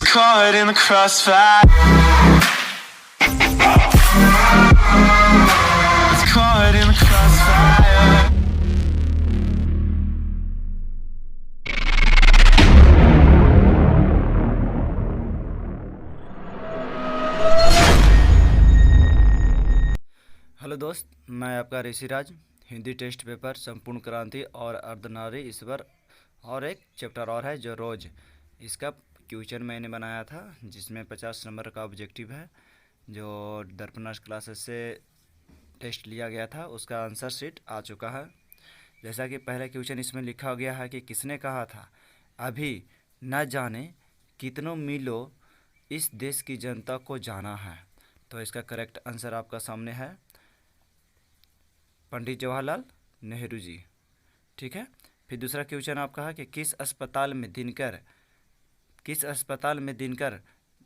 caught in the crossfire. It's caught in the crossfire. Hello दोस्त, मैं आपका Rishiraj. Hindi test paper संपूर्ण क्रांति और अर्धनारी ईश्वर और एक चैप्टर और है जो रोज, इसका क्वेश्चन मैंने बनाया था जिसमें 50 नंबर का ऑब्जेक्टिव है जो दर्पणास क्लासेस से टेस्ट लिया गया था। उसका आंसर शीट आ चुका है। जैसा कि पहले क्वेश्चन इसमें लिखा गया है कि किसने कहा था, अभी न जाने कितनों मीलों इस देश की जनता को जाना है। तो इसका करेक्ट आंसर आपका सामने है, पंडित जवाहरलाल नेहरू जी। ठीक है। फिर दूसरा क्वेश्चन आपका है कि किस अस्पताल में दिनकर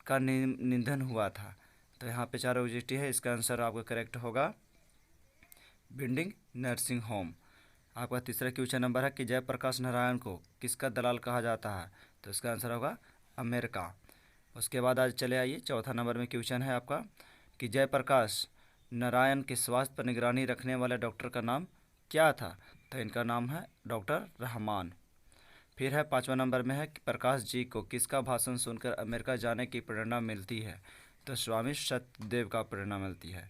का निधन हुआ था। तो यहाँ पे 4 ऑब्जेक्टिव है। इसका आंसर आपका करेक्ट होगा बिल्डिंग नर्सिंग होम। आपका तीसरा क्वेश्चन नंबर है कि जयप्रकाश नारायण को किसका दलाल कहा जाता है। तो इसका आंसर होगा अमेरिका। उसके बाद आज चले आइए, चौथा नंबर में क्वेश्चन है आपका कि जयप्रकाश नारायण के स्वास्थ्य पर निगरानी रखने वाले डॉक्टर का नाम क्या था। तो इनका नाम है डॉक्टर रहमान। फिर है 5वां नंबर में है कि प्रकाश जी को किसका भाषण सुनकर अमेरिका जाने की प्रेरणा मिलती है। तो स्वामी सत्यदेव का प्रेरणा मिलती है।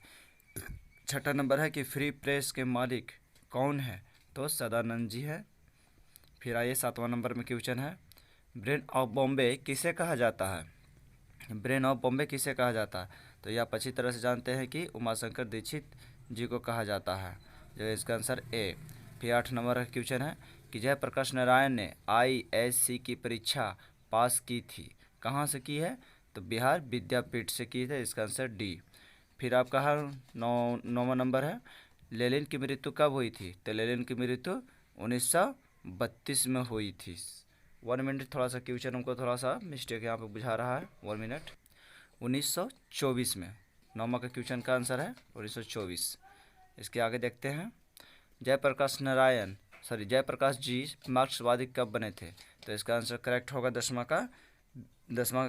6वां नंबर है कि फ्री प्रेस के मालिक कौन है। तो सदानंद जी है। फिर आइए 7वां नंबर में क्वेश्चन है ब्रेन ऑफ बॉम्बे किसे कहा जाता है। ब्रेन ऑफ बॉम्बे किसे कहा जाता है। तो यह आप अच्छी तरह से जानते हैं कि उमाशंकर दीक्षित जी को कहा जाता है, जो इसका आंसर ए। फिर 8 नंबर का क्वेश्चन है कि जयप्रकाश नारायण ने ISC की परीक्षा पास की थी, कहाँ से की है। तो बिहार विद्यापीठ से की थी। इसका आंसर डी। फिर आपका है 9वां नंबर है लेनिन की मृत्यु कब हुई थी। तो लेनिन की मृत्यु 1932 में हुई थी। 1 मिनट, थोड़ा सा क्वेश्चन हमको थोड़ा सा मिस्टेक यहाँ पे बुझा रहा है। 1 मिनट, 1924 में। 9वां का क्वेश्चन का आंसर है 1924। इसके आगे देखते हैं जयप्रकाश जी मार्क्सवादी कब बने थे। तो इसका आंसर करेक्ट होगा 10वां का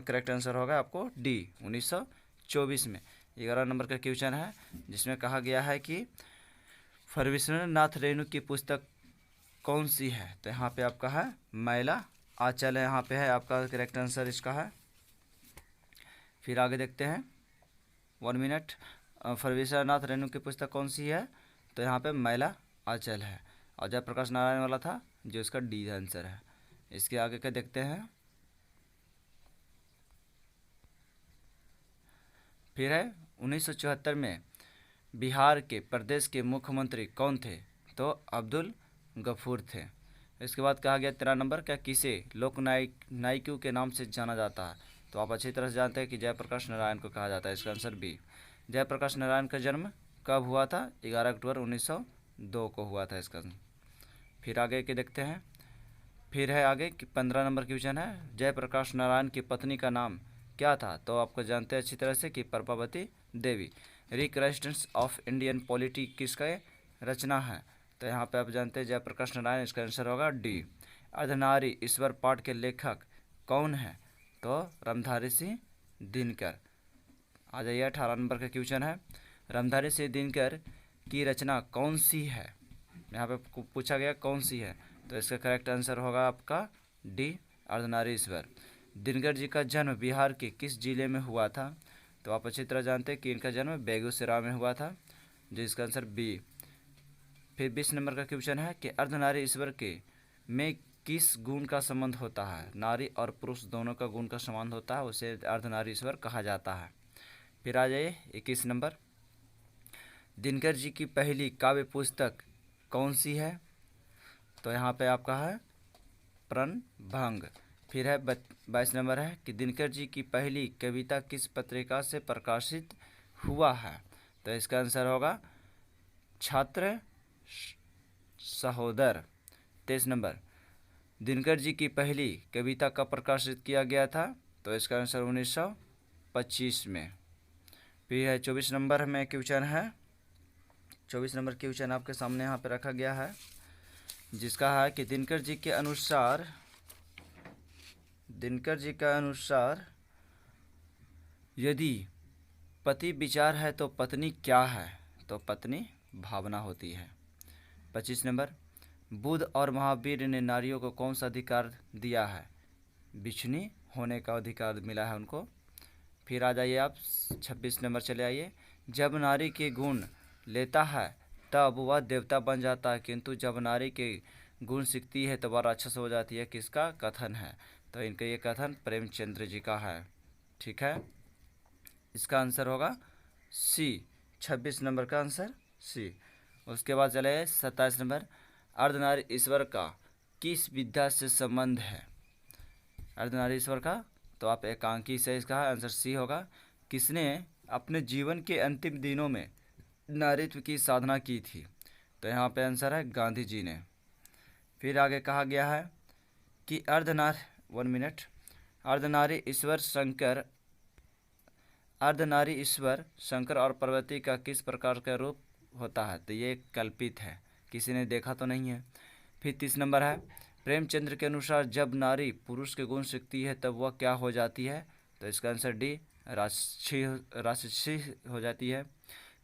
करेक्ट आंसर होगा आपको डी, 1924 में। 11 नंबर का क्वेश्चन है जिसमें कहा गया है कि फरविंद्रनाथ रेणु की पुस्तक कौन सी है। तो यहाँ पे आपका है मैला आंचल है, यहाँ पे है आपका करेक्ट आंसर इसका है। फिर आगे देखते हैं 1 मिनट, फरविंद्रनाथ रेणु की पुस्तक कौन सी है। तो यहाँ पे मैला आंचल है और जयप्रकाश नारायण वाला था जो इसका डी आंसर है। इसके आगे क्या देखते हैं। फिर है 1974 में बिहार के प्रदेश के मुख्यमंत्री कौन थे। तो अब्दुल गफूर थे। इसके बाद कहा गया 13 नंबर, क्या किसे नायिकू के नाम से जाना जाता है। तो आप अच्छी तरह से जानते हैं कि जयप्रकाश नारायण को कहा जाता है। इसका आंसर बी। जयप्रकाश नारायण का जन्म कब हुआ था। 11 अक्टूबर 1902 को हुआ था इसका। फिर आगे के देखते हैं। फिर है आगे कि 15 नंबर क्वेश्चन है जयप्रकाश नारायण की पत्नी का नाम क्या था। तो आपको जानते हैं अच्छी तरह से कि Prabhavati Devi. Reconstruction of Indian polity किसका रचना है। तो यहाँ पे आप जानते हैं जयप्रकाश नारायण। इसका आंसर होगा डी। अर्धनारी ईश्वर पाठ के लेखक कौन है। तो रामधारी सिंह दिनकर। आ जाइए 18 नंबर का क्वेश्चन है रामधारी सिंह दिनकर की रचना कौन सी है। यहाँ पे पूछा गया कौन सी है। तो इसका करेक्ट आंसर होगा आपका डी, अर्धनारी ईश्वर। दिनकर जी का जन्म बिहार के किस जिले में हुआ था। तो आप अच्छी तरह जानते हैं कि इनका जन्म बेगूसराय में हुआ था, जो इसका आंसर बी। फिर 20 नंबर का क्वेश्चन है कि अर्धनारी ईश्वर के में किस गुण का संबंध होता है। नारी और पुरुष दोनों का गुण का संबंध होता है, उसे अर्धनारी ईश्वर कहा जाता है। फिर आ जाइए 21 नंबर, दिनकर जी की पहली काव्य पुस्तक कौन सी है। तो यहाँ पे आपका है प्रणभंग। फिर है 22 नंबर है कि दिनकर जी की पहली कविता किस पत्रिका से प्रकाशित हुआ है। तो इसका आंसर होगा छात्र सहोदर। 23 नंबर, दिनकर जी की पहली कविता कब प्रकाशित किया गया था। तो इसका आंसर 1925 में। फिर है 24 नंबर में क्वेश्चन है। 24 नंबर क्वेश्चन आपके सामने यहाँ पे रखा गया है जिसका है कि दिनकर जी के अनुसार यदि पति विचार है तो पत्नी क्या है? तो पत्नी भावना होती है। 25 नंबर, बुद्ध और महावीर ने नारियों को कौन सा अधिकार दिया है? बिछनी होने का अधिकार मिला है उनको। फिर आ जाइए आप 26 नंबर चले आइए। जब नारी के गुण लेता है तब वह देवता बन जाता है, किंतु जब नारी के गुण सीखती है तो वह राक्षस हो जाती है। किसका कथन है? तो इनका ये कथन प्रेमचंद्र जी का है। ठीक है, इसका आंसर होगा सी। 26 नंबर का आंसर सी। उसके बाद चले 27 नंबर, अर्धनारी ईश्वर का किस विद्या से संबंध है? अर्धनारीश्वर का, तो आप एकांकी से इसका आंसर सी होगा। किसने अपने जीवन के अंतिम दिनों में नारीत्व की साधना की थी? तो यहाँ पे आंसर है गांधी जी ने। फिर आगे कहा गया है कि अर्धनारी ईश्वर शंकर और पार्वती का किस प्रकार का रूप होता है? तो ये कल्पित है, किसी ने देखा तो नहीं है। फिर 30 नंबर है, प्रेमचंद्र के अनुसार जब नारी पुरुष के गुण सीखती है तब वह क्या हो जाती है? तो इसका आंसर डी, राक्षसी हो जाती है।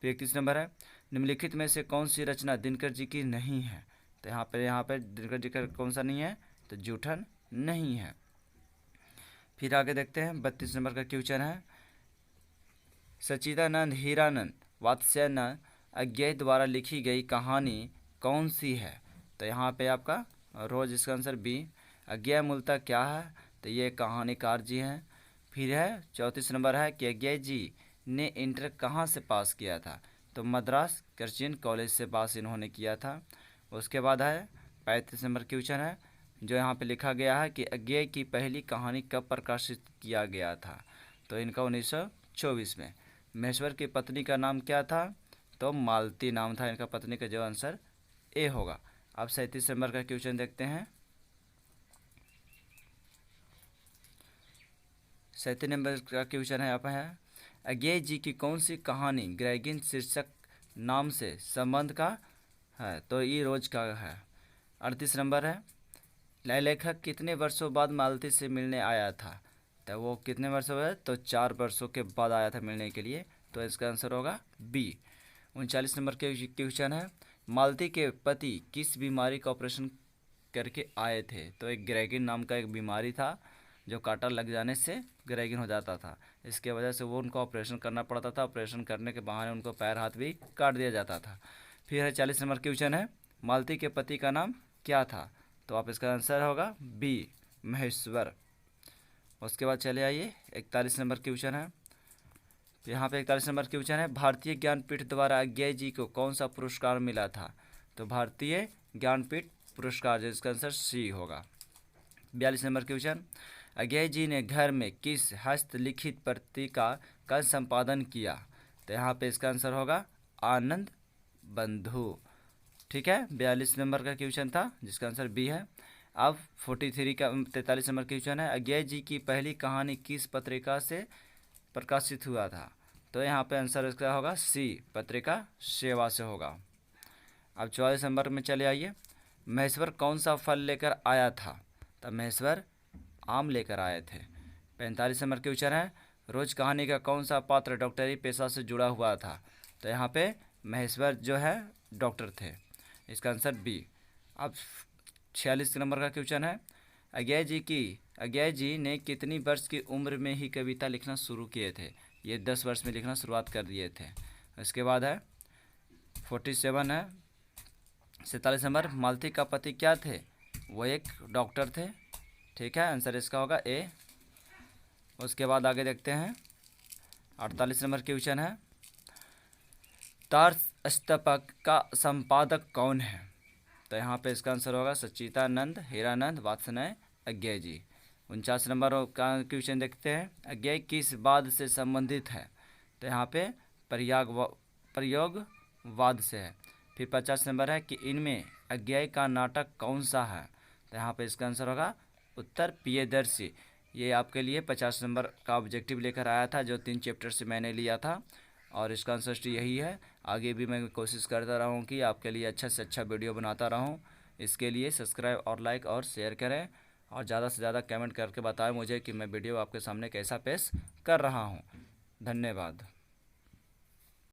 फिर 31 नंबर है, निम्नलिखित में से कौन सी रचना दिनकर जी की नहीं है? तो यहाँ पे दिनकर जी का कौन सा नहीं है? तो जूठन नहीं है। फिर आगे देखते हैं 32 नंबर का क्वेश्चन है, सच्चिदानंद हीरानंद वात्स्यायन अज्ञेय द्वारा लिखी गई कहानी कौन सी है? तो यहाँ पे आपका रोज, इसका आंसर बी। अज्ञेय मूलतः क्या है? तो ये कहानीकार जी हैं। फिर है 34 नंबर है कि अज्ञेय जी ने इंटर कहाँ से पास किया था? तो मद्रास क्रिश्चियन कॉलेज से पास इन्होंने किया था। उसके बाद है 35 नंबर क्वेश्चन है, जो यहाँ पे लिखा गया है कि अज्ञेय की पहली कहानी कब प्रकाशित किया गया था? तो इनका 1924 में। महेश्वर की पत्नी का नाम क्या था? तो मालती नाम था इनका पत्नी का, जो आंसर ए होगा। अब 37 नंबर का क्वेश्चन देखते हैं। 37 नंबर का क्वेश्चन है, आप है अज्ञेय जी की कौन सी कहानी ग्रेगिन शीर्षक नाम से संबंध का है? तो ये रोज का है। 38 नंबर है, लेखक कितने वर्षों बाद मालती से मिलने आया था? तो वो कितने वर्षों बाद? तो 4 वर्षों के बाद आया था मिलने के लिए। तो इसका आंसर होगा बी। 39 नंबर के क्वेश्चन है, मालती के पति किस बीमारी का ऑपरेशन करके आए थे? तो एक ग्रेगिन नाम का एक बीमारी था, जो कांटा लग जाने से ग्रेगिन हो जाता था। इसके वजह से वो उनको ऑपरेशन करना पड़ता था। ऑपरेशन करने के बहाने उनको पैर हाथ भी काट दिया जाता था। फिर है 40 नंबर क्वेश्चन है, मालती के पति का नाम क्या था? तो आप इसका आंसर होगा बी, महेश्वर। उसके बाद चले आइए 41 नंबर क्वेश्चन है। तो यहाँ पे 41 नंबर क्वेश्चन है, भारतीय ज्ञानपीठ द्वारा अज्ञेय जी को कौन सा पुरस्कार मिला था? तो भारतीय ज्ञानपीठ पुरस्कार, जिसका आंसर सी होगा। 42 नंबर क्वेश्चन, अज्ञेय जी ने घर में किस हस्तलिखित पत्रिका का संपादन किया? तो यहाँ पे इसका आंसर होगा आनंद बंधु। ठीक है, 42 नंबर का क्वेश्चन था, जिसका आंसर बी है। अब 43 नंबर क्वेश्चन है, अज्ञेय जी की पहली कहानी किस पत्रिका से प्रकाशित हुआ था? तो यहाँ पे आंसर इसका होगा सी, पत्रिका सेवा से होगा। अब 44 नंबर में चले आइए, महेश्वर कौन सा फल लेकर आया था? तब महेश्वर आम लेकर आए थे। 45 नंबर क्वेश्चन है, रोज कहानी का कौन सा पात्र डॉक्टरी पेशा से जुड़ा हुआ था? तो यहाँ पे महेश्वर जो है डॉक्टर थे। इसका आंसर बी। अब 46 नंबर का क्वेश्चन है, अज्ञेय जी ने कितनी वर्ष की उम्र में ही कविता लिखना शुरू किए थे? ये 10 वर्ष में लिखना शुरुआत कर दिए थे। इसके बाद है 47 है 47 नंबर, मालती का पति क्या थे? वो एक डॉक्टर थे। ठीक है, आंसर इसका होगा ए। उसके बाद आगे देखते हैं 48 नंबर क्वेश्चन है, तारस्तपक का संपादक कौन है? तो यहाँ पे इसका आंसर होगा सच्चिदानंद हीरानंद वात्स्यायन अज्ञेय जी। 49 नंबर का क्वेश्चन देखते हैं, अज्ञेय किस वाद से संबंधित है? तो यहाँ पे प्रयोगवाद से है। फिर 50 नंबर है कि इनमें अज्ञेय का नाटक कौन सा है? तो यहाँ पे इसका आंसर होगा उत्तर प्रियदर्शी। ये आपके लिए 50 नंबर का ऑब्जेक्टिव लेकर आया था, जो 3 चैप्टर से मैंने लिया था, और इसका आंसर यही है। आगे भी मैं कोशिश करता रहूँ कि आपके लिए अच्छा से अच्छा वीडियो बनाता रहूँ। इसके लिए सब्सक्राइब और लाइक और शेयर करें, और ज़्यादा से ज़्यादा कमेंट करके बताएं मुझे कि मैं वीडियो आपके सामने कैसा पेश कर रहा हूँ। धन्यवाद।